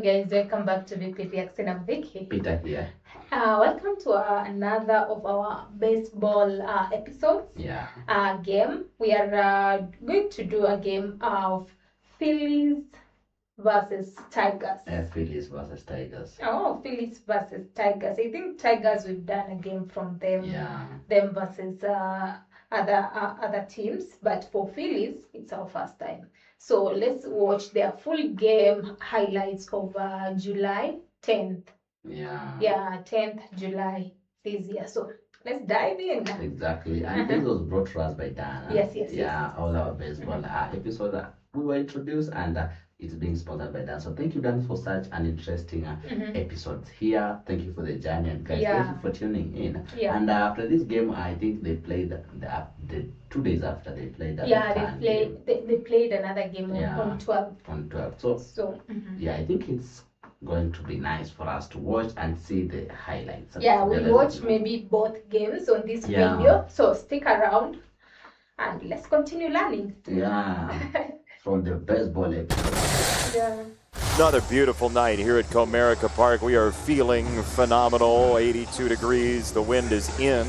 Guys, welcome back to VP Reaction. I'm Vicky. Peter here. Welcome to another of our baseball episodes. Yeah. Game. We are going to do a game of Phillies versus Tigers. Phillies versus Tigers. Oh, Phillies versus Tigers. I think Tigers, we've done a game from them. Yeah. Them versus other teams, but for Phillies, it's our first time. So let's watch their full game highlights of July 10th. Yeah. Yeah, 10th July this year. So let's dive in. Exactly. And this was brought to us by Dana. Yes. Yeah, all our baseball episodes we were introduced and it's being sponsored by Dan. So thank you, Dan, for such an interesting episodes here. Thank you for the journey, and guys, thank you for tuning in. Yeah. And after this game, I think they played the 2 days after they played. They played another game on 12. On 12. So yeah, I think it's going to be nice for us to watch and see the highlights. Yeah, we'll watch maybe both games on this video. So stick around and let's continue learning. Yeah. From the baseball episode. Yeah. Another beautiful night here at Comerica Park. We are feeling phenomenal. 82 degrees. The wind is in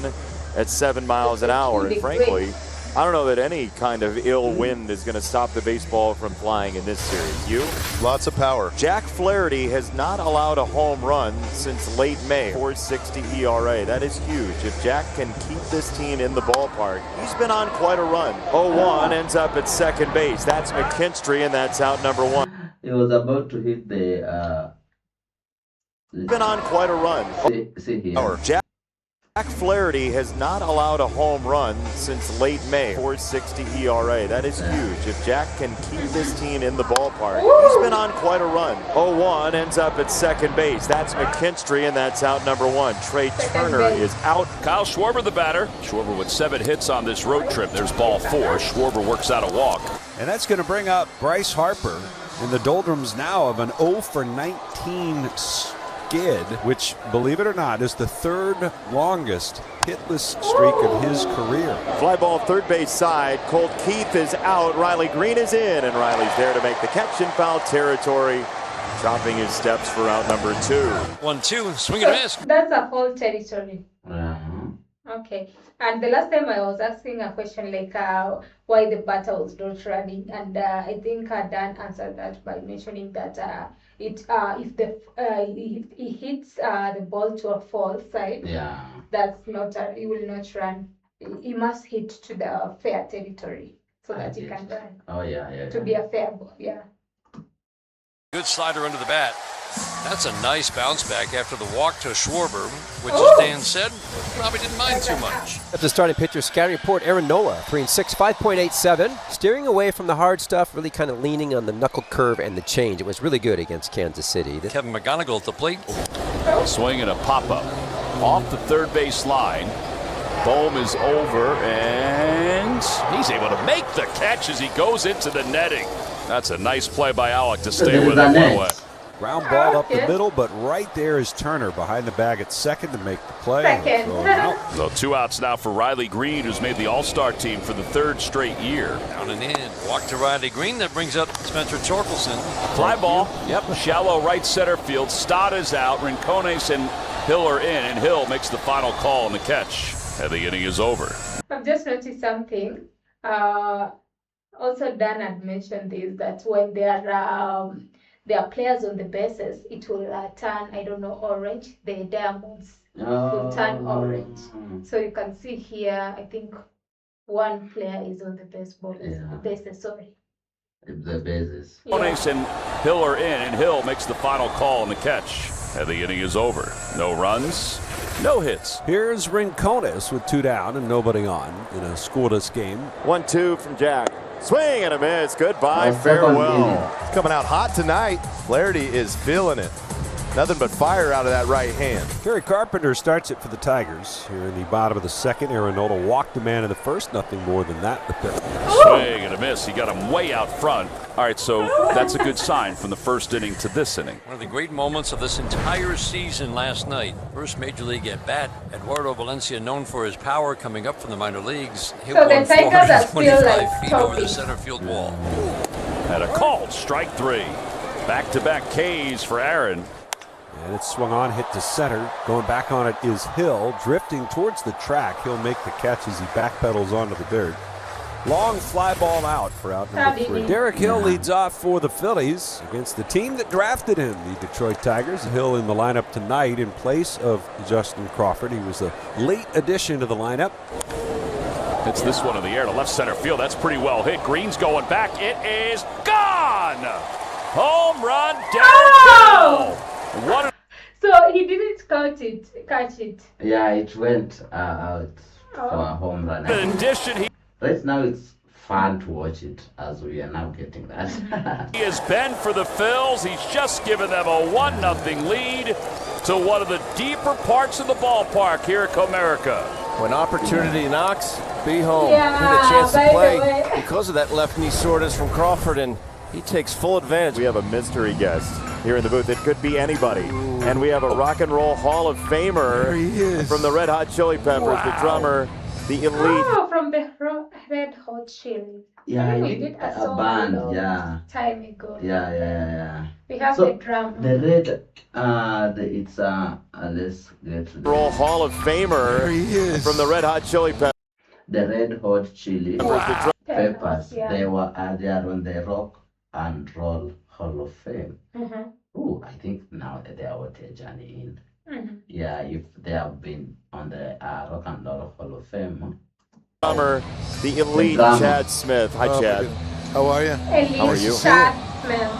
at 7 miles an hour. And frankly, I don't know that any kind of ill wind is going to stop the baseball from flying in this series. You? Lots of power. Jack Flaherty has not allowed a home run since late May. 4.60 ERA. That is huge. If Jack can keep this team in the ballpark, he's been on quite a run. 0-1 ends up at second base. That's McKinstry, and that's out number 1. He was about to hit the. Been on quite a run. See here. Jack Flaherty has not allowed a home run since late May. 4.60 ERA. That is huge. If Jack can keep this team in the ballpark, he's been on quite a run. 0-1 ends up at second base. That's McKinstry, and that's out number 1. Trey Turner is out. Kyle Schwarber, the batter. Schwarber with 7 hits on this road trip. There's ball 4. Schwarber works out a walk. And that's going to bring up Bryce Harper in the doldrums now of an 0 for 19 skid, which, believe it or not, is the 3rd longest hitless streak of his career. Fly ball third base side. Colt Keith is out. Riley Green is in, and Riley's there to make the catch in foul territory, chopping his steps for out number 2. 1-2, swing and miss. That's a whole territory. Okay. And the last time I was asking a question like why the batter was not running, and I think Dan answered that by mentioning that if he hits the ball to a false side, that's not he will not run. He must hit to the fair territory so that he can run. Oh yeah. To be a fair ball, yeah. Good slider under the bat. That's a nice bounce back after the walk to Schwarber, which, as Dan said, probably didn't mind too much. At the starting pitcher scouting report, Aaron Nola, 3-6, 5.87, steering away from the hard stuff, really kind of leaning on the knuckle curve and the change. It was really good against Kansas City. Kevin McGonigal at the plate. Swing and a pop-up. Off the third base line. Bohm is over, and he's able to make the catch as he goes into the netting. That's a nice play by Alec to stay with it one away. Ground ball up the middle, but right there is Turner behind the bag at second to make the play. So 2 outs now for Riley Green, who's made the All-Star team for the 3rd straight year. Down and in. Walk to Riley Green. That brings up Spencer Torkelson. Fly ball. Yep. Shallow right center field. Stott is out. Rincones and Hill are in, and Hill makes the final call on the catch. And the inning is over. I've just noticed something. Also, Dan had mentioned this, that when there are players on the bases, it will turn, I don't know, orange. The diamonds will turn orange. So you can see here, I think one player is on the bases, sorry. The bases. Rincones and Hill are in, and Hill makes the final call on the catch. And the inning is over. No runs, no hits. Here's Rincones with 2 down and nobody on in a scoreless game. 1-2 from Jack. Swing and a miss. Goodbye, farewell. It's coming out hot tonight. Flaherty is feeling it. Nothing but fire out of that right hand. Kerry Carpenter starts it for the Tigers. Here in the bottom of the 2nd, Aaron Nola walked the man in the 1st. Nothing more than that. The pitch. Swing and a miss. He got him way out front. All right, so that's a good sign from the 1st inning to this inning. One of the great moments of this entire season last night. First major league at bat. Eduardo Valencia, known for his power coming up from the minor leagues. Hit so the Tigers are still like feet over the center field wall. And a called strike 3. Back-to-back Ks for Aaron. And it's swung on, hit to center. Going back on it is Hill, drifting towards the track. He'll make the catch as he backpedals onto the dirt. Long fly ball out for out number 3. Derek Hill leads off for the Phillies against the team that drafted him, the Detroit Tigers. Hill in the lineup tonight in place of Justin Crawford. He was a late addition to the lineup. Hits this one in the air to left center field. That's pretty well hit. Green's going back. It is gone. Home run, Derek Hill. What? So he didn't catch it. Yeah, it went out for a home run. In addition, Right now it's fun to watch it as we are now getting that. he has been for the Phils. He's just given them a 1-0 lead to one of the deeper parts of the ballpark here at Comerica. When opportunity knocks, be home. Yeah, He had a chance to by the play way. because of that left knee soreness from Crawford, and he takes full advantage. We have a mystery guest here in the booth. It could be anybody. And we have a Rock and Roll Hall of Famer from the Red Hot Chili Peppers, the drummer, the elite. Oh, from the Red Hot Chili. Yeah, we I did think a a song band, long yeah. time ago. Yeah. We have So, the drum. The red, let's get Roll Hall of Famer from the Red Hot Chili Peppers. the Red Hot Chili Peppers. Yeah. They are on the Rock and Roll Hall of Fame. Oh, I think now they are what a journey in. Yeah, if they have been on the Rock and Roll Hall of Fame. Drummer, the elite drummer. Chad Smith. Hi, Chad. How are you? How are you?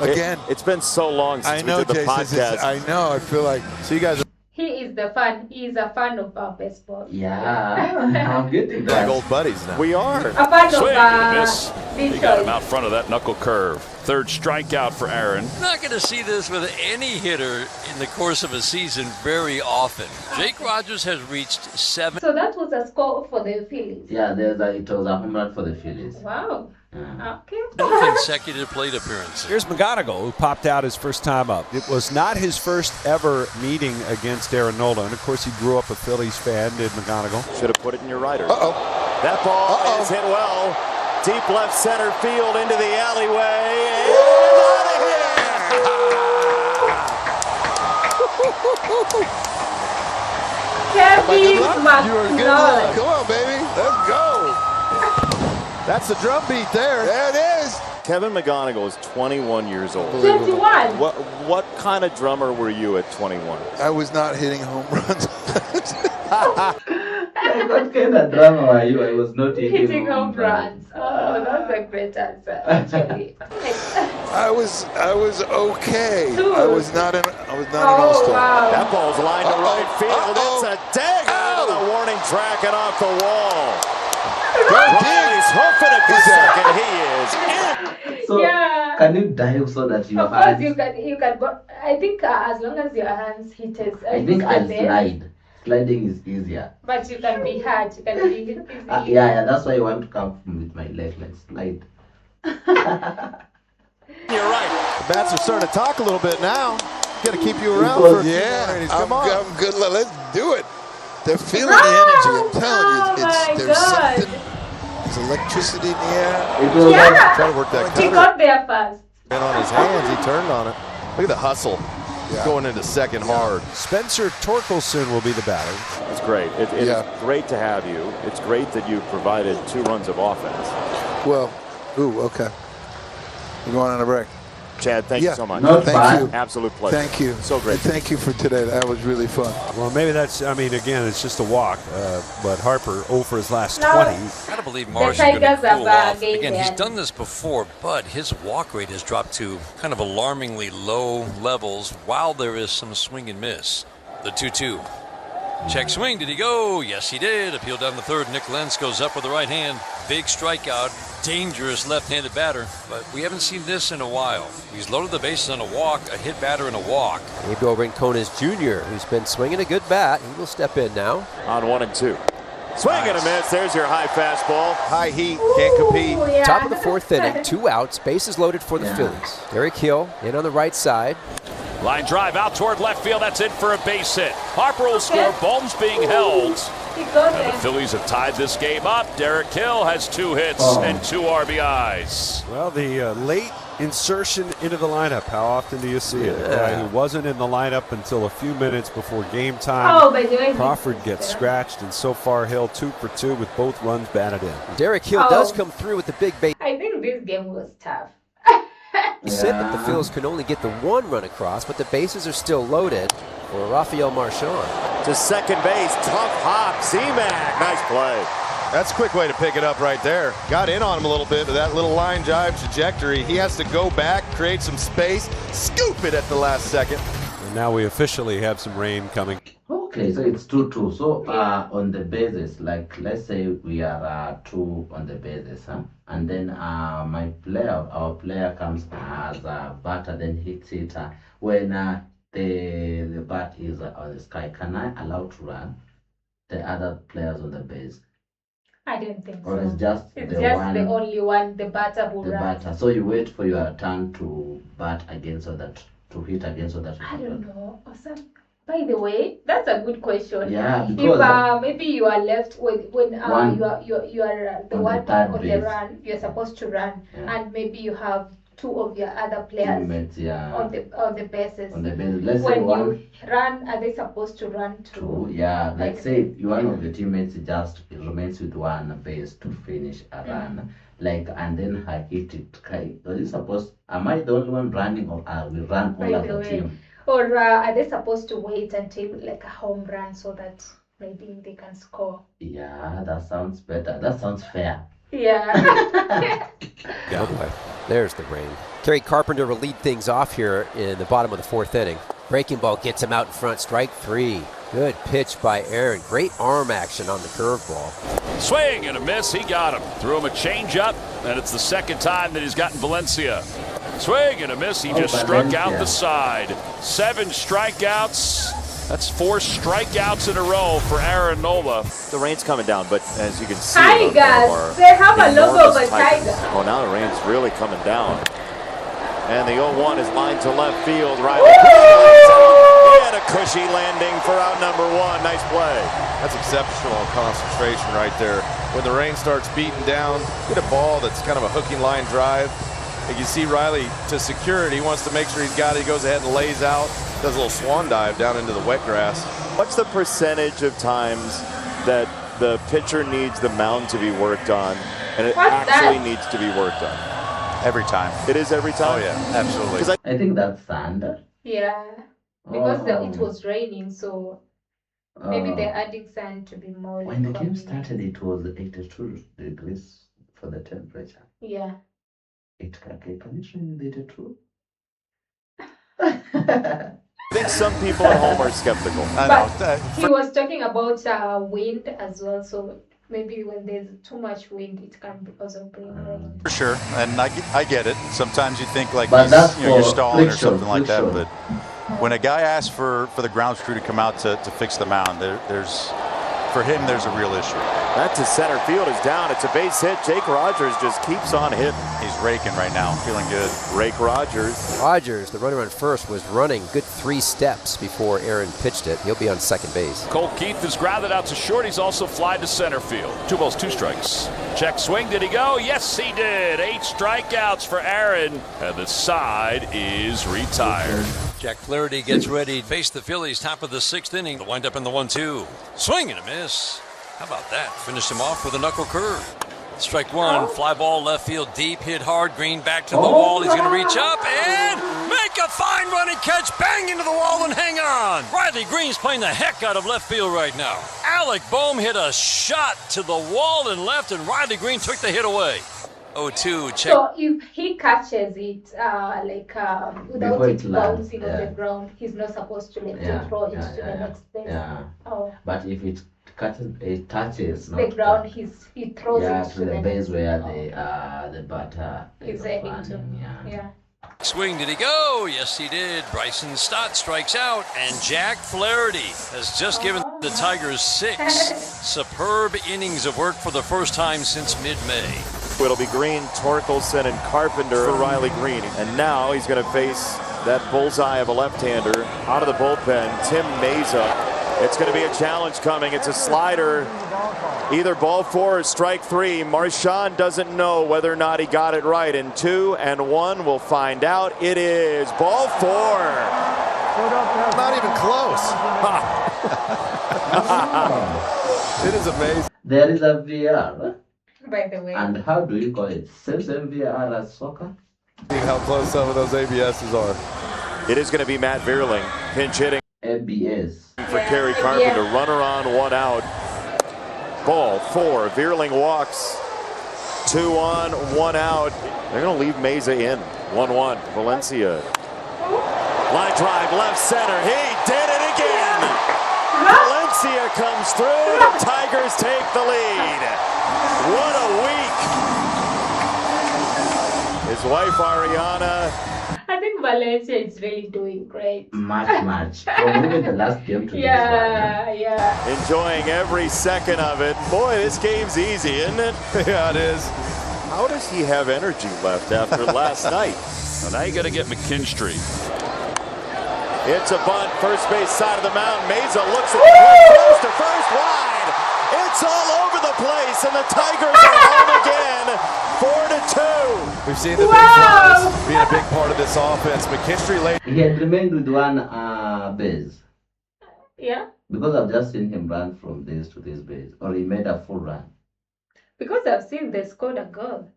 Again. It's been so long since I know, we did the Jason. podcast. I know. I feel like. So you guys. He is the fan. He is a fan of baseball. Yeah, I'm getting Big that. old buddies now. We are. A fan Swing of and a miss. He got him Detroit. out front of that knuckle curve. Third strikeout for Aaron. Not going to see this with any hitter in the course of a season very often. Jake Rogers has reached 7. So that was a score for the Phillies. Yeah, it was a home run for the Phillies. Wow. Okay. consecutive plate appearances. Here's McGonigal, who popped out his first time up. It was not his first ever meeting against Aaron Nola, and of course he grew up a Phillies fan, did McGonigal. Should have put it in your rider. Uh-oh. That ball is hit well. Deep left center field into the alleyway. And out of here! Kevin You were good luck. McNulty. Come on, baby. Let's go. That's the drum beat there. There it is. Kevin McGonigal is 21 years old. 21. What kind of drummer were you at 21? I was not hitting home runs. What kind of drama were you? I was not Hitting home runs. Oh, that's a great answer, actually. I was okay. Two. I was not an Oh, all-star. wow. That ball's lined to right field. It's a dagger to the warning track and off the wall. He's hoofing it for second. He is in. So, Yeah. can you dive so that your Of course, hands... you can go. I think as long as your hands hit it, I think I'll the best. slide. Sliding is easier. But you can be hurt. You can be hit easily. Yeah, that's why I want to come with my leg. Let's slide. You're right. The bats are starting to talk a little bit now. Got to keep you around Well, for a few more Yeah, innings. I'm Come on. good. Let's do it. They're feeling the energy. I'm telling you, my there's God. something. There's electricity in the air. It was Yeah. Trying to work that He cutter. got there first. And on his hands, he turned on it. Look at the hustle. Yeah. Going into second hard. Spencer Torkelson will be the batter. It's great. It's Yeah. great to have you. It's great that you provided 2 runs of offense. Well, okay. We're going on a break. Chad, thank you so much. Not Thank bad. you. Absolute pleasure. Thank you. So great. And thank you for today. That was really fun. Well, maybe that's, again, it's just a walk, but Harper 0 for his last No. 20. Gotta believe Marsh is Tigers going to cool have, off. gained Again, he's their- done this before, but his walk rate has dropped to kind of alarmingly low levels while there is some swing and miss. The 2-2. Check swing. Did he go? Yes, he did. Appeal down the third. Nick Lentz goes up with the right hand. Big strikeout. Dangerous left-handed batter. But we haven't seen this in a while. He's loaded the bases on a walk, a hit batter, and a walk. Gabriel Rincones Jr., who's been swinging a good bat. He will step in now. On 1 and 2. Swing and a miss. There's your high fastball. High heat. Can't compete. Ooh, yeah. Top of the 4th inning, 2 outs, bases loaded for the Phillies. Derek Hill in on the right side. Line drive out toward left field. That's it for a base hit. Harper will score. Bones being held. He got And the there. Phillies have tied this game up. Derek Hill has 2 hits and 2 RBIs. Well, the late insertion into the lineup. How often do you see it? A guy who wasn't in the lineup until a few minutes before game time. Oh, by the way, Crawford gets scratched, and so far Hill 2 for 2 with both runs batted in. Derek Hill does come through with the big base. I think this game was tough. Said that the Phillies could only get the one run across, but the bases are still loaded for Rafael Marchand. To second base, tough hop, Z-Mac, nice play. That's a quick way to pick it up right there. Got in on him a little bit with that little line drive trajectory. He has to go back, create some space, scoop it at the last second. And now we officially have some rain coming. Okay, so it's 2-2. So on the bases, like let's say we are 2 on the bases, and then our player comes as a batter, then hits it when the bat is on the sky. Can I allow to run the other players on the base? I don't think or so. It's just the only one, the batter who runs. So you wait for your turn to bat again, so that to hit again, so that. I don't know. By the way, that's a good question. Yeah, because if maybe you are left when you are the one on the run, you're supposed to run, and maybe you have 2 of your other players on the bases. Let's when say you run, are they supposed to run too? Yeah, like say one of the teammates just remains with one base to finish a run, and then I hit it. Am I the only one running, or are we run all as a team? Or are they supposed to wait until like a home run so that maybe they can score? Yeah, that sounds better. That sounds fair. Yeah. Okay. There's the rain. Kerry Carpenter will lead things off here in the bottom of the 4th inning. Breaking ball gets him out in front. Strike 3. Good pitch by Aaron. Great arm action on the curveball. Swing and a miss. He got him. Threw him a changeup, and it's the second time that he's gotten Valencia. Swing and a miss. He just struck out the side. 7 strikeouts. That's 4 strikeouts in a row for Aaron Nola. The rain's coming down, but as you can see, Tigers. They have a logo of a tiger. Oh, now the rain's really coming down. And the 0-1 is lined to left field. Riley he had a cushy landing for out number 1. Nice play. That's exceptional concentration right there. When the rain starts beating down, get a ball that's kind of a hooking line drive. And you see Riley to secure it. He wants to make sure he's got it. He goes ahead and lays out, does a little swan dive down into the wet grass. What's the percentage of times that the pitcher needs the mound to be worked on and it needs to be worked on? Every time. It is every time? Oh, yeah, absolutely. I think that's sand. Yeah, because it was raining, so maybe they're adding sand to be more. When the game started, it was 82 degrees for the temperature. Yeah. Can you show me the 82? I think some people at home are skeptical. But he was talking about wind as well, so maybe when there's too much wind, it can be also bring rain. For sure, and I get it. Sometimes you think like you're stalling or something like that, but when a guy asks for the grounds crew to come out to fix the mound, for him there's a real issue. That to center field is down. It's a base hit. Jake Rogers just keeps on hitting. He's raking right now, feeling good. Rake Rogers. Rogers, the runner on first, was running good 3 steps before Aaron pitched it. He'll be on second base. Cole Keith is grounded out to short. He's also flied to center field. 2 balls, 2 strikes. Check swing. Did he go? Yes, he did. 8 strikeouts for Aaron. And the side is retired. Jack Flaherty gets ready to face the Phillies, top of the 6th inning. The wind up in the 1-2. Swing and a miss. How about that? Finished him off with a knuckle curve. Strike 1, fly ball left field deep, hit hard, Green back to the wall. He's going to reach up and make a fine running catch, bang into the wall and hang on. Riley Green's playing the heck out of left field right now. Alec Boehm hit a shot to the wall and left, and Riley Green took the hit away. 0-2, check. So if he catches it without it bouncing on the ground, he's not supposed to throw it to the next base. Yeah. Oh. But if it touches the ground, he throws it to the base where the batter is heading to. Yeah. Swing, did he go? Yes, he did. Bryson Stott strikes out, and Jack Flaherty has just given the Tigers 6 superb innings of work for the first time since mid-May. It'll be Green, Torkelson, and Carpenter for Riley Green. And now he's going to face that bullseye of a left-hander out of the bullpen, Tim Meza. It's going to be a challenge coming. It's a slider. Either ball 4 or strike 3. Marchand doesn't know whether or not he got it right. And 2 and 1, we'll find out. It is ball 4. Not even close. It is amazing. There is a VR. By the way. And how do you call it? Same VR as soccer? How close some of those ABSs are. It is going to be Matt Vierling pinch hitting ABS. for Kerry Carpenter. Runner on, 1 out. Ball 4. Vierling walks. 2 on, 1 out. They're going to leave Meza in. 1-1. Valencia. Line drive, left center. He did it again. Valencia comes through. The Tigers take the lead. What a week. His wife Ariana. I think Valencia is really doing great. Much. From even the last game to this one. Yeah. Enjoying every second of it. Boy, this game's easy, isn't it? Yeah, it is. How does he have energy left after last night? Well, now you got to get McKinstry. It's a bunt, first base side of the mound. Meza looks at the plate, close to first, wide. It's all over the place, and the Tigers are home again, 4-2. We've seen the big flies being a big part of this offense. McKinstry late. He had remained with 1 base. Yeah. Because I've just seen him run from this to this base. Or he made a full run. Because I've seen they scored a goal.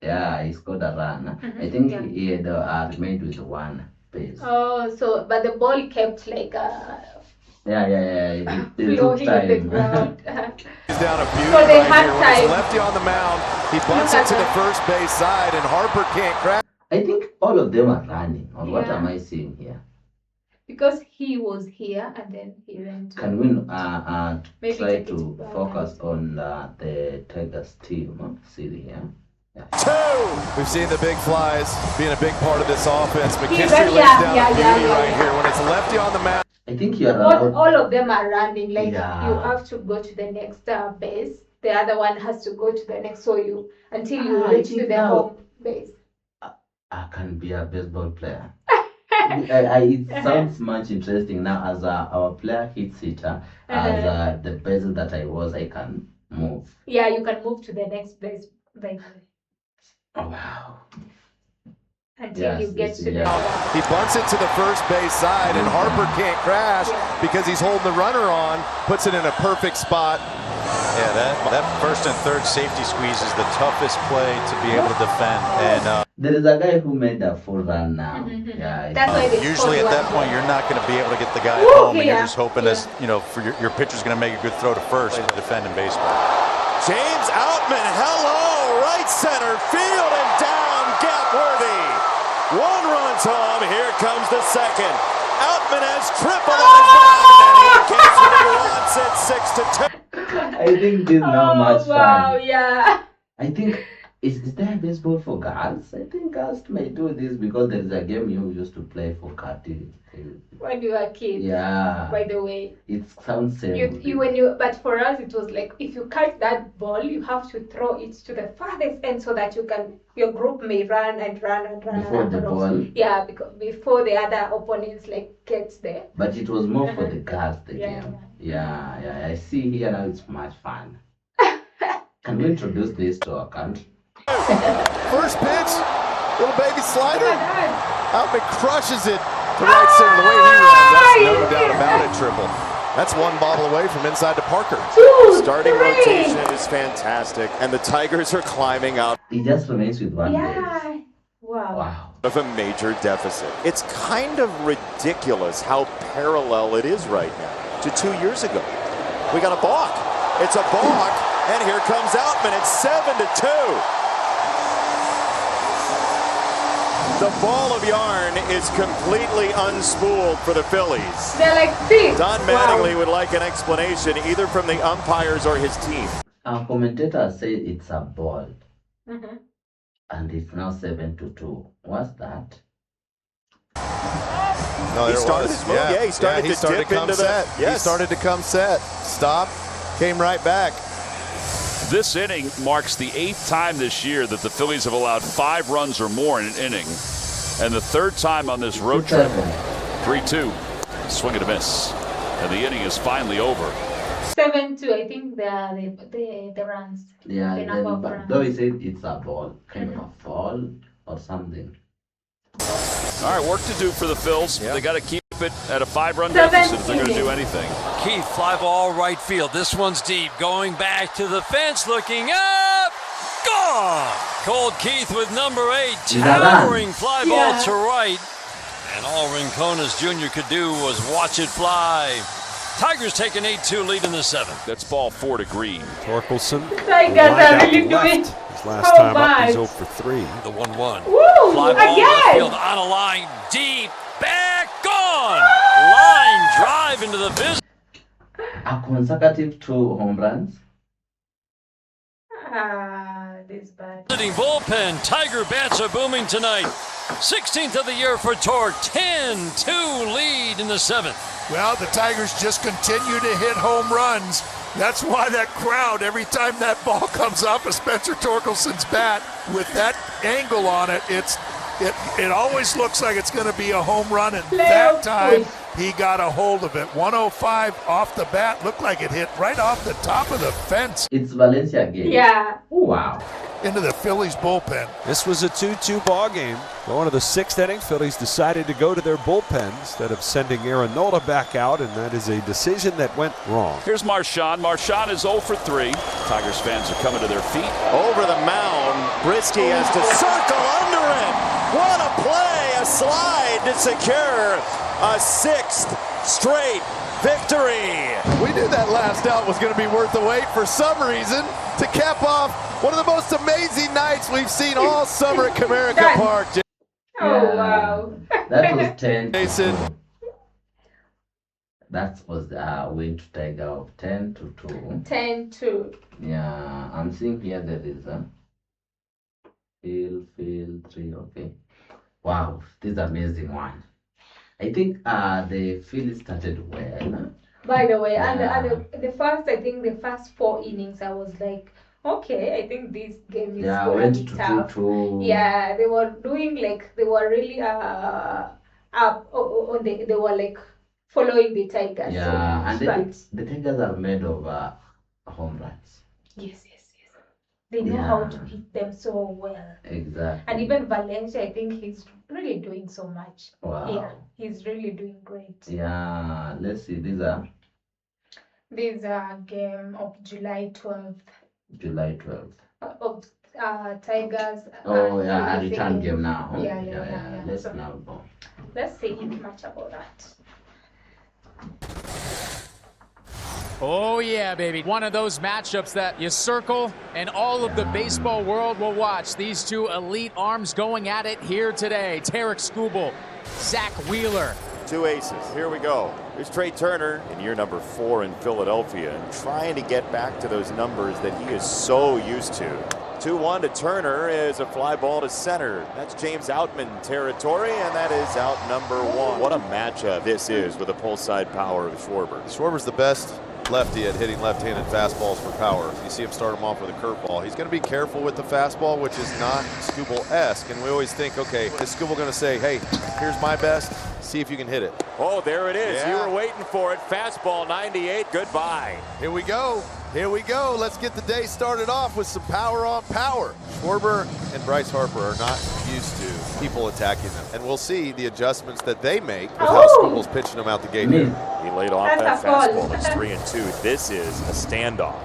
Yeah, he scored a run. I think he had remained with 1 base. Oh, so, but the ball kept like Yeah. It took flowing at the time. ground. He's down a beauty So they right had here. When time. it's lefty on the mound, he bunts it to the first base side, and Harper can't crack. I think all of them are running. Or what Yeah. am I seeing here? Because he was here and then he went. Can we Maybe try take it to back. focus on the Tigers team? See here. We've seen the big flies being a big part of this offense. McKinstry Yeah, lays down yeah, a beauty yeah. right here. When it's lefty on the mound. I think you are allowed. All of them are running. Like Yeah. you have to go to the next base. The other one has to go to the next. So you until you reach to the home base. I can be a baseball player. It sounds much interesting now as our player hits hitter. As the person that I was, I can move. Yeah, you can move to the next base. Like, Oh, wow. until you get to the. He bunts it to the first base side, and Harper can't crash because he's holding the runner on, puts it in a perfect spot. Yeah, that first and third safety squeeze is the toughest play to be able to defend. And There is a guy who made a full run now. Yeah. That's why they usually at scored that one point, goal. you're not going to be able to get the guy Ooh, home, and you're yeah. just hoping this, for your pitcher's going to make a good throw to first to defend in baseball. James Outman, hello, right center field and down, Gapworthy. 1 run's home, here comes the second. Outman has triple on his mound, and he gets what he wants at 6-2. I think this is not much Wow, fun. yeah. I think, is there baseball for girls? I think girls may do this because there is a game you used to play for Kati. When you were kids. Yeah. By the way. It sounds same. But for us it was like if you catch that ball, you have to throw it to the farthest end so that your group may run and run and run. Before the ball? Yeah, because before the other opponents gets there. But it was more for the girls, the Yeah. game. Yeah. I see here now it's much fun. Can we introduce this to our country? First pitch, little baby slider. Outman crushes it to Ah! right center. The way he runs, that's no doubt about it, triple. That's 1 bobble away from inside to Parker. Starting rotation is fantastic, and the Tigers are climbing out He just remains with 1 base. Yeah. Wow. of a major deficit. It's kind of ridiculous how parallel it is right now to 2 years ago. We got a balk. It's a balk, and here comes Outman. It's 7-2. The ball of yarn is completely unspooled for the Phillies. They're like this. Don Mattingly would like an explanation either from the umpires or his team. Our commentator said it's a ball. And it's now 7-2. What's that? No, He started his move. Yeah, he started to dip come into the- set. yes. He started to come set. Stop. Came right back. This inning marks the 8th time this year that the Phillies have allowed 5 runs or more in an inning, and the 3rd time on this road trip. 3-2. Swing and a miss. And the inning is finally over. 7-2. I think the runs. Yeah, The number of runs. though he said it's a ball, kind of a fall or something. All right, work to do for the Phils. They got to keep it at a 5-run deficit if they're going to do anything. Keith, fly ball right field. This one's deep. Going back to the fence, looking up. Gone! Cold Keith with number 8. Towering fly ball to right. And all Rincones Jr. could do was watch it fly. Tigers take an 8-2 lead in the 7th. That's ball 4 to Green. Torkelson. Tigers are really doing his last time up, he's 0 for 3. The 1-1. Woo! Fly ball Again! left field on a line. Deep. Back. Gone! Line drive into the business. A consecutive 2 home runs. This bad. Sitting bullpen. Tiger bats are booming tonight. 16th of the year for Torque. 10-2 lead in the 7th. Well, the Tigers just continue to hit home runs. That's why that crowd, every time that ball comes off of Spencer Torkelson's bat, with that angle on it, it always looks like it's going to be a home run, and that time he got a hold of it. 105 off the bat, looked like it hit right off the top of the fence. It's Valencia again. Yeah. Oh, wow. Into the Phillies bullpen. This was a 2-2 ball game. Going to the 6th inning, Phillies decided to go to their bullpen instead of sending Aaron Nola back out, and that is a decision that went wrong. Here's Marchand. Marchand is 0 for 3. Tigers fans are coming to their feet. Over the mound, Brisky has to circle under it. What a play! A slide to secure a 6th straight victory. We knew that last out was going to be worth the wait for some reason to cap off one of the most amazing nights we've seen all summer at Comerica Park. Oh, wow. That was 10. Jason. That was the win to Tiger of 10-2. 10-2. Yeah, I'm seeing here there is a field 3. Okay. Wow, this is amazing one. I think the Phillies started well. By the way, and the first 4 innings, I was like, okay, I think this game is going to be tough. 2-2. Yeah, they were doing like, they were really up on they were like following the Tigers. Yeah, so and the Tigers are made of home runs. Yes. They know how to hit them so well. Exactly. And even Valencia, I think he's really doing so much. Wow. Yeah, he's really doing great. Yeah, let's see. These are game of July 12th. July 12th. Of Tigers. Oh, yeah, a return game now. Yeah. Let's now go. Let's see much about that. Oh, yeah, baby. One of those matchups that you circle and all of the baseball world will watch. These two elite arms going at it here today. Tarek Skubal, Zach Wheeler. 2 aces. Here we go. Here's Trey Turner in year number 4 in Philadelphia, trying to get back to those numbers that he is so used to. 2-1 to Turner is a fly ball to center. That's James Outman territory, and that is out number 1. What a matchup this is with the pull side power of Schwarber. Schwarber's the best lefty at hitting left-handed fastballs for power. You see him start him off with a curveball. He's going to be careful with the fastball, which is not Skubal-esque. And we always think, okay, is Skubal going to say, hey, here's my best, see if you can hit it. Oh, there it is. Yeah. You were waiting for it. Fastball 98. Goodbye. Here we go. Here we go. Let's get the day started off with some power on power. Schwarber and Bryce Harper are not used to people attacking them. And we'll see the adjustments that they make with how Skubal's pitching them out the gate here. He laid off that fastball. It's 3-2. This is a standoff.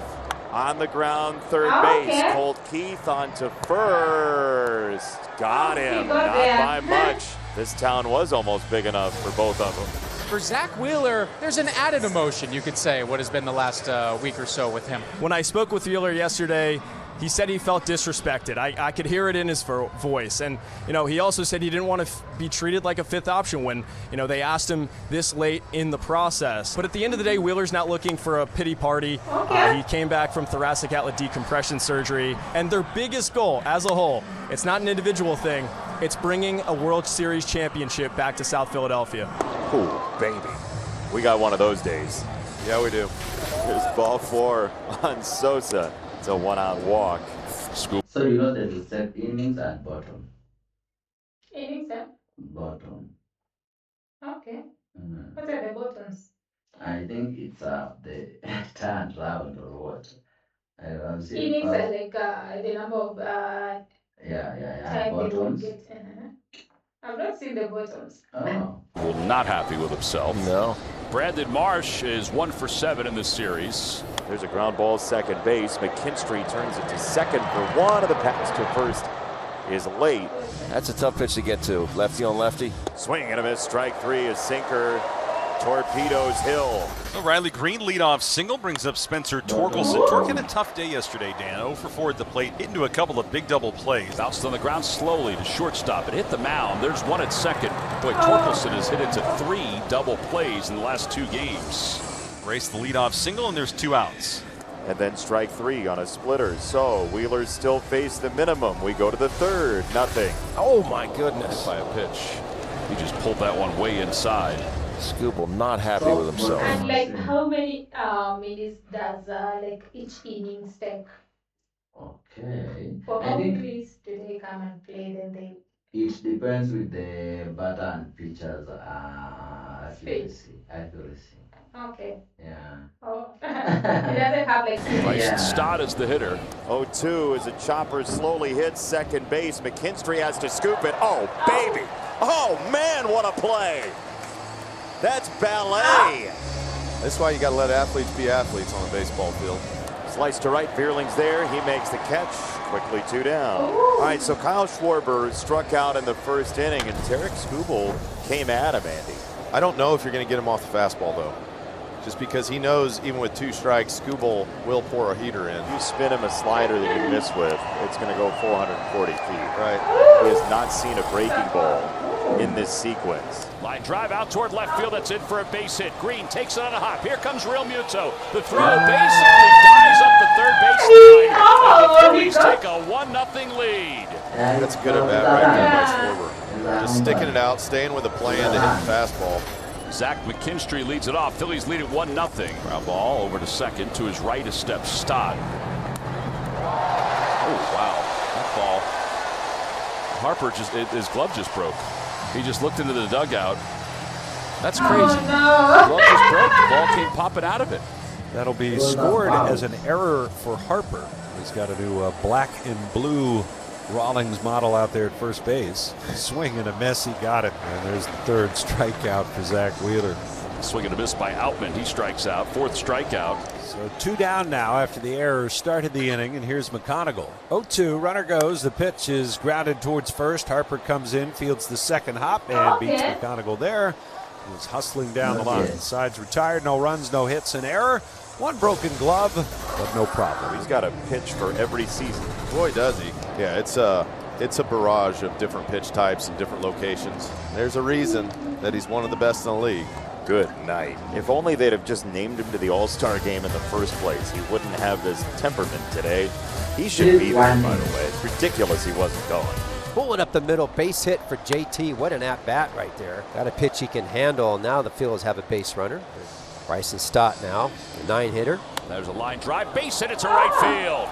On the ground, third base. Colt Keith onto first. Got him. Not by much. This town was almost big enough for both of them. For Zach Wheeler, there's an added emotion, you could say, what has been the last week or so with him. When I spoke with Wheeler yesterday, he said he felt disrespected. I could hear it in his voice. And, he also said he didn't want to be treated like a fifth option when, they asked him this late in the process. But at the end of the day, Wheeler's not looking for a pity party. He came back from thoracic outlet decompression surgery. And their biggest goal as a whole, it's not an individual thing, it's bringing a World Series championship back to South Philadelphia. Ooh, baby. We got one of those days. Yeah, we do. Here's ball 4 on Sosa. It's a 1-out walk. So there's a set innings at bottom. Innings at Bottom. okay. What are the bottoms? I think it's the turned round or what. I don't see Innings it. are like the number of time they will Bottoms. get. I've not seen the bottoms. Oh. Well, not happy with himself. No. Brandon Marsh is 1 for 7 in this series. There's a ground ball second base. McKinstry turns it to second for one, and the pass to first is late. That's a tough pitch to get to. Lefty on lefty. Swing and a miss. Strike three. A sinker torpedoes Hill. The Riley Green leadoff single brings up Spencer Torkelson. Tork had a tough day yesterday, Dan. 0 for 4 at the plate, into a couple of big double plays. Bounced on the ground slowly to shortstop. It hit the mound. There's one at second. Boy, Torkelson has hit into 3 double plays in the last 2 games. Raced the leadoff single, and there's 2 outs. And then strike 3 on a splitter. So Wheelers still face the minimum. We go to the third. Nothing. Oh my goodness. By a pitch. He just pulled that one way inside. Skubal not happy with himself. And like how many minutes does like each innings take? Okay. For I how think minutes do they come and play? Then they it depends with the batter and pitchers accuracy. okay. Yeah. Oh, it doesn't have like. Bryson Stott is the hitter. 0-2 as a chopper slowly hits second base. McKinstry has to scoop it. Oh, baby. Oh, man, what a play. That's ballet. That's why you got to let athletes be athletes on a baseball field. Slice to right. Veerling's there. He makes the catch. Quickly 2 down. All right, so Kyle Schwarber struck out in the first inning, and Tarek Skubal came at him, Andy. I don't know if you're going to get him off the fastball, though. Just because he knows even with 2 strikes, Skubal will pour a heater in. You spin him a slider that you miss with, it's going to go 440 feet. Right. He has not seen a breaking ball in this sequence. Line drive out toward left field. That's in for a base hit. Green takes it on a hop. Here comes Real Muto. The throw basically dies up the third base line. And the Phillies take a 1-0 lead. That's good at bat right there by Schwarber. Just sticking it out, staying with a plan to hit the fastball. Zach McKinstry leads it off. Phillies lead it 1-0. Ground ball over to second. To his right, a step Stott. Oh, wow. That ball. Harper, his glove just broke. He just looked into the dugout. That's crazy. Oh, no. Glove just broke. The ball came popping out of it. That'll be scored as an error for Harper. He's got a new black and blue Rawlings model out there at first base. Swing and a miss, he got it. And there's the third strikeout for Zach Wheeler. Swing and a miss by Outman. He strikes out. 4th strikeout. So 2 down now after the error started the inning, and here's McConaughey. 0-2, runner goes. The pitch is grounded towards first. Harper comes in, fields the second hop, and beats McConaughey there. He was hustling down the line. Sides retired, no runs, no hits, an error. 1 broken glove, but no problem. He's got a pitch for every season. Boy, does he. Yeah, it's a barrage of different pitch types and different locations. There's a reason that he's one of the best in the league. Good night. If only they'd have just named him to the All-Star game in the first place. He wouldn't have this temperament today. He should be there, by the way. It's ridiculous he wasn't going. Pulling up the middle, base hit for JT. What an at-bat right there. Got a pitch he can handle. Now the Phillies have a base runner. Bryson Stott now, the 9-hitter. There's a line drive. Base hit it to right field.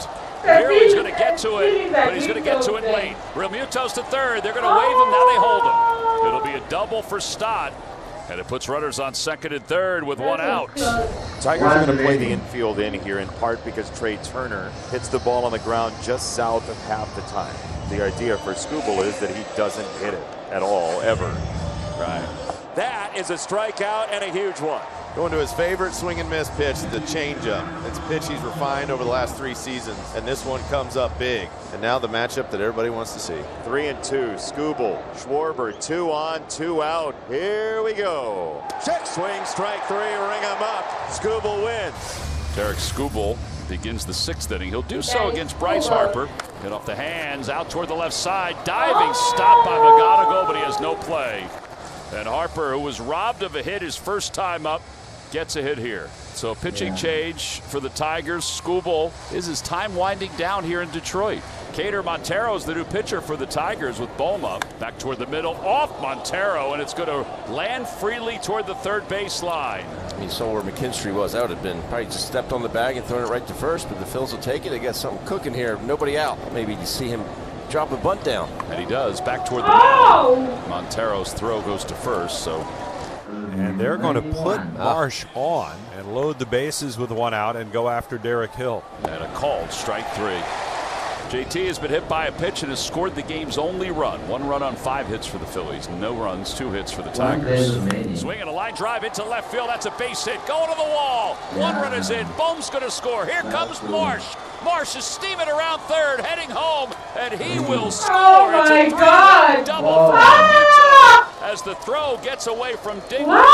He's going to get to it, but he's going to get to it late. Real Muto's to third. They're going to wave him. Now they hold him. It'll be a double for Stott. And it puts runners on second and third with 1 out. Tigers are going to play the infield in here in part because Trey Turner hits the ball on the ground just south of half the time. The idea for Skubal is that he doesn't hit it at all, ever. Right. That is a strikeout and a huge one. Going to his favorite swing and miss pitch, the changeup. It's a pitch he's refined over the last 3 seasons, and this one comes up big. And now the matchup that everybody wants to see. 3-2, Skubal, Schwarber, 2 on, 2 out. Here we go. Check swing, strike 3, ring him up. Skubal wins. Tarek Skubal begins the 6th inning. He'll do so against Bryce Harper. Hit off the hands, out toward the left side. Diving stop by McGonigal, but he has no play. And Harper, who was robbed of a hit his first time up, gets a hit here. So pitching change for the Tigers. Skubal is his time winding down here in Detroit. Cater Montero's the new pitcher for the Tigers with Boma. Back toward the middle, off Montero, and it's going to land freely toward the third baseline. You saw where McKinstry was. That would have been probably just stepped on the bag and thrown it right to first, but the Phils will take it. They got something cooking here. Nobody out. Maybe you see him drop a bunt down. And he does. Back toward the mound. Montero's throw goes to first, so And they're going to put Marsh on and load the bases with one out and go after Derek Hill. And a called strike three. JT has been hit by a pitch and has scored the game's only run. 1 run on 5 hits for the Phillies. No runs, 2 hits for the Tigers. Swinging a line drive into left field. That's a base hit. Going to the wall. 1 run is in. Bohm's going to score. Here comes Marsh. Marsh is steaming around third, heading home, and he will score. Oh my God! Double for Muto as the throw gets away from Dingler.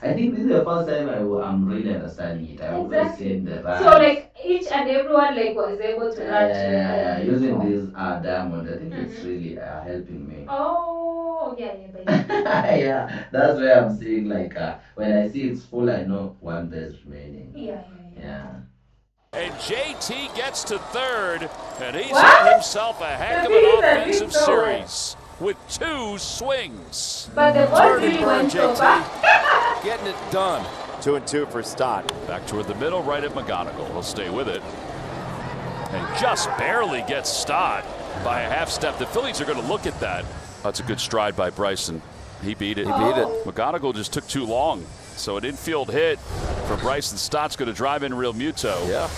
I think this is the first time I'm really understanding it. I've always seen the run. So like each and everyone like was able to run. Using this diamond, I think it's really helping me. Oh yeah. Yeah, that's why I'm seeing like when I see it's full, I know 1 base remaining. Yeah. And JT gets to third, and he's had himself a heck of an offensive series with 2 swings. But the ball really went JT over. getting it done. 2-2 for Stott. Back toward the middle, right at McGonigal. He'll stay with it. And just barely gets Stott by a half step. The Phillies are going to look at that. That's a good stride by Bryson. He beat it. McGonigal just took too long. So an infield hit from Bryson Stott's going to drive in Real Muto. Yeah.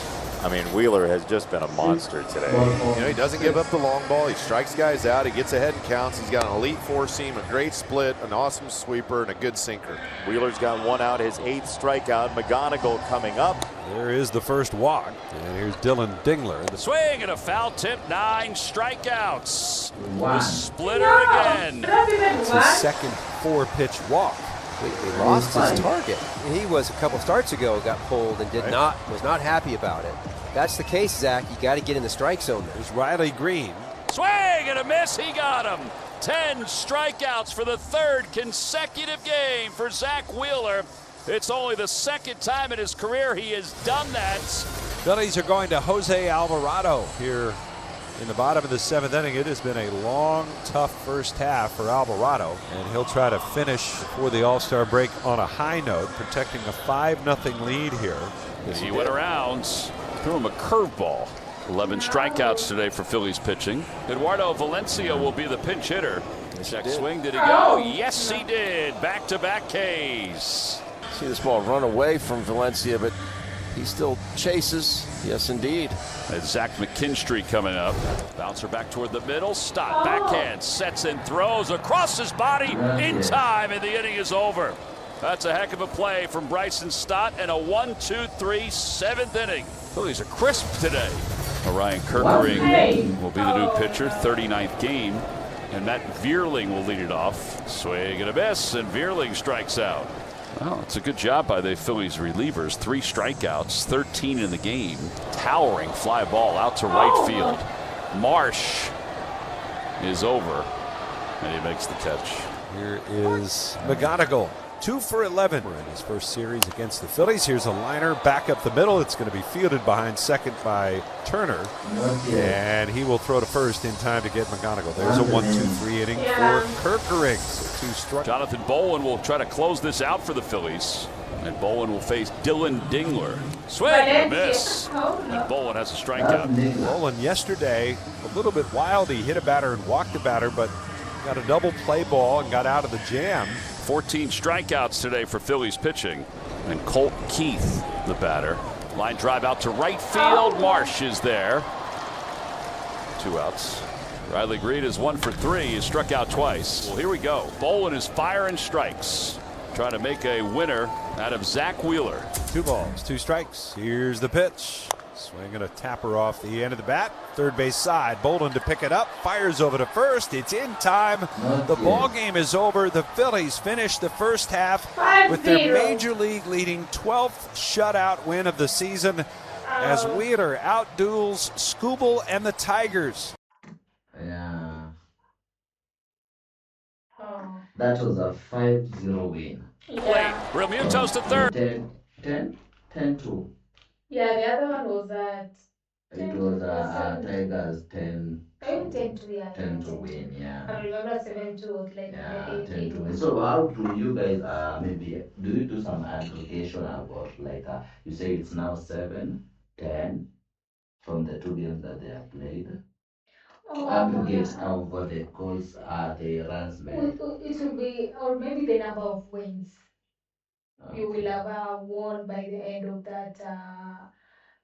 I mean, Wheeler has just been a monster today. You know, he doesn't give up the long ball. He strikes guys out. He gets ahead and counts. He's got an elite 4-seam, a great split, an awesome sweeper, and a good sinker. Wheeler's got 1 out, his 8th strikeout. McGonigal coming up. There is the first walk. And here's Dylan Dingler. The swing and a foul tip, 9 strikeouts. The splitter again. It's his second 4-pitch walk. Completely lost his target. He was a couple starts ago, got pulled and was not happy about it. That's the case, Zach. You got to get in the strike zone. There's Riley Green. Swing and a miss. He got him. 10 strikeouts for the 3rd consecutive game for Zach Wheeler. It's only the 2nd time in his career he has done that. Phillies are going to Jose Alvarado here in the bottom of the 7th inning. It has been a long, tough first half for Alvarado, and he'll try to finish before the All-Star break on a high note, protecting a 5-0 lead here. He went around, threw him a curveball. 11 strikeouts today for Phillies pitching. Eduardo Valencia will be the pinch hitter. Check swing, did he go? Yes, he did. Back-to-back Ks. See this ball run away from Valencia, but he still chases. Yes, indeed. And Zach McKinstry coming up. Bouncer back toward the middle. Stop. Backhand. Sets and throws across his body in time, and the inning is over. That's a heck of a play from Bryson Stott, and a 1-2-3 7th inning. Phillies are crisp today. Orion Kerkering will be the new pitcher, 39th game. And Matt Vierling will lead it off. Swing and a miss, and Vierling strikes out. Well, it's a good job by the Phillies relievers. 3 strikeouts, 13 in the game. Towering fly ball out to right field. Marsh is over, and he makes the catch. Here is McGonigal. 2 for 11 in his first series against the Phillies. Here's a liner back up the middle. It's going to be fielded behind second by Turner. And he will throw to first in time to get McGonigal. There's a 1-2-3 inning for Kerkering. So 2 strikes. Jonathan Bowen will try to close this out for the Phillies. And Bowen will face Dylan Dingler. Swing and a miss. And Bowen has a strikeout. Bowen yesterday, a little bit wild. He hit a batter and walked a batter, but got a double play ball and got out of the jam. 14 strikeouts today for Phillies pitching. And Colt Keith, the batter. Line drive out to right field. Marsh is there. 2 outs. Riley Green is 1 for 3. He struck out twice. Well, here we go. Bowen is firing strikes. Trying to make a winner out of Zach Wheeler. 2 balls, 2 strikes. Here's the pitch. Swinging a tapper off the end of the bat. Third base side. Bolden to pick it up. Fires over to first. It's in time. The ball game is over. The Phillies finish the first half with their major league leading 12th shutout win of the season as Wheeler outduels Skubal and the Tigers. Yeah. That was a 5-0 win. Real Muto's to third. 10-2. Yeah, the other one was at. It was Tigers 10. 10 to win, yeah. I remember 7-2 was like 10 to win. So how do you guys maybe do you do some aggregation about like you say it's now 7-10 from the 2 games that they have played? Aggregate over the goals, the runs made. It will be, or maybe the number of wins. You will have won by the end of that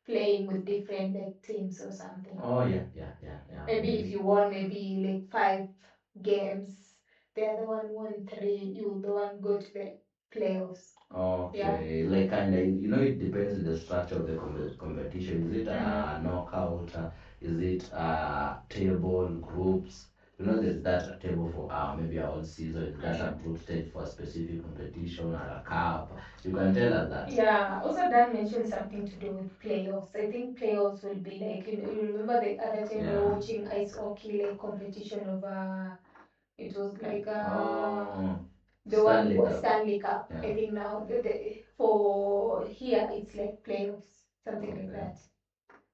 playing with different like teams or something. Oh yeah. Maybe if you won maybe like 5 games, the other one won 3, you the one go to the playoffs. Okay, like kind of, it depends on the structure of the competition. Is it knockout? Is it table groups? There's that table for maybe a whole season. Is that a group stage for a specific competition or a cup? You can tell us that. Yeah. Also, Dan mentioned something to do with playoffs. I think playoffs will be like you remember the other time we were watching ice hockey like competition of it was like the Stanley one Cup. Stanley Cup. Yeah. I think now for here it's like playoffs, something like that.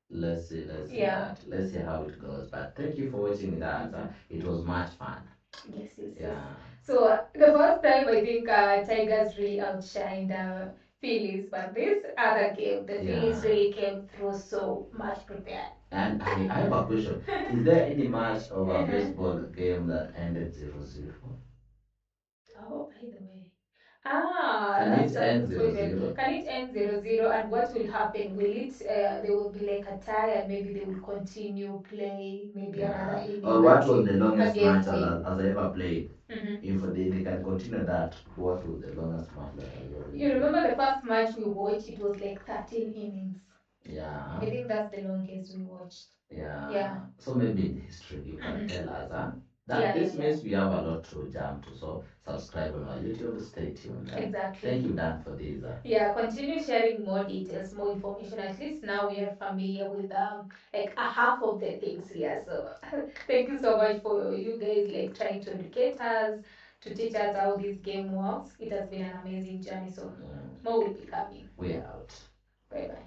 Let's see Yeah. that. Let's see how it goes. But thank you for watching with us. It was much fun. Yes. Yeah. So the first time I think Tigers really outshined Phillies, but this other game, the Phillies really came through so much prepared. And I have a question. Is there any match of a baseball game that ended 0-0? Oh, by the way. Can That's it a end good question. 0-0? Can it end 0-0? And what will happen? Will it, there will be like a tie and maybe they will continue play maybe another inning Or what was until the a longest game match win? as I ever played? Mhm. If they can continue that, what was the longest match that I ever You remember the first match we watched? It was like 13 innings. Yeah. I think that's the longest we watched. Yeah. So maybe in history you can tell us, Yeah, this yeah. means we have a lot to jump to. So subscribe on our YouTube, stay tuned. Exactly. Thank you, Dan, for this. Yeah, continue sharing more details, more information. At least now we are familiar with like a half of the things here. So thank you so much for you guys like trying to educate us, to teach us how this game works. It has been an amazing journey. So more will be coming. We are out. Bye bye.